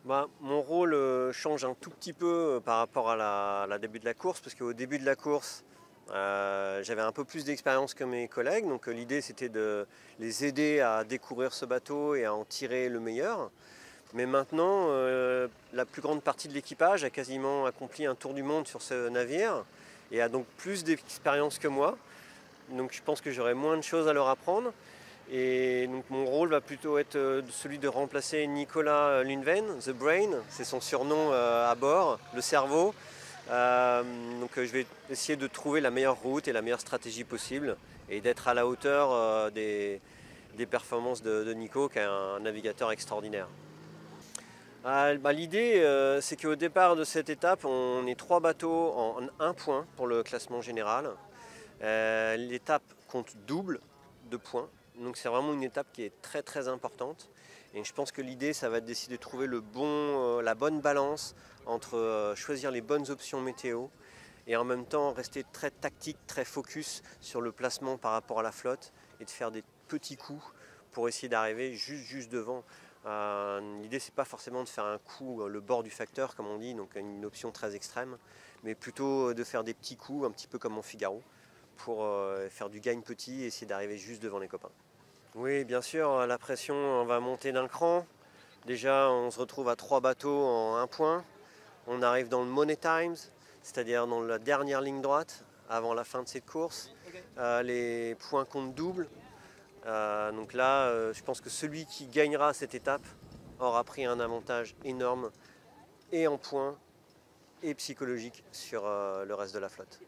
Mon rôle change un tout petit peu par rapport à la début de la course, parce qu'au début de la course, j'avais un peu plus d'expérience que mes collègues, donc l'idée c'était de les aider à découvrir ce bateau et à en tirer le meilleur. Mais maintenant, la plus grande partie de l'équipage a quasiment accompli un tour du monde sur ce navire et a donc plus d'expérience que moi. Donc je pense que j'aurai moins de choses à leur apprendre. Et donc mon rôle va plutôt être celui de remplacer Nicolas Lundven, The Brain, c'est son surnom à bord, le cerveau. Je vais essayer de trouver la meilleure route et la meilleure stratégie possible et d'être à la hauteur des performances de Nico, qui est un navigateur extraordinaire. L'idée, c'est qu'au départ de cette étape, on est 3 bateaux en un point pour le classement général. L'étape compte double de points, donc c'est vraiment une étape qui est très très importante. Et je pense que l'idée, ça va être d'essayer de trouver la bonne balance entre choisir les bonnes options météo et en même temps rester très tactique, très focus sur le placement par rapport à la flotte et de faire des petits coups pour essayer d'arriver juste devant. L'idée, c'est pas forcément de faire un coup le bord du facteur, comme on dit, donc une option très extrême, mais plutôt de faire des petits coups, un petit peu comme en Figaro, pour faire du gain petit et essayer d'arriver juste devant les copains. Oui, bien sûr, la pression va monter d'un cran. Déjà, on se retrouve à 3 bateaux en un point. On arrive dans le Money Times, c'est-à-dire dans la dernière ligne droite, avant la fin de cette course. Les points comptent double. Donc là, je pense que celui qui gagnera cette étape aura pris un avantage énorme, et en points, et psychologique sur le reste de la flotte.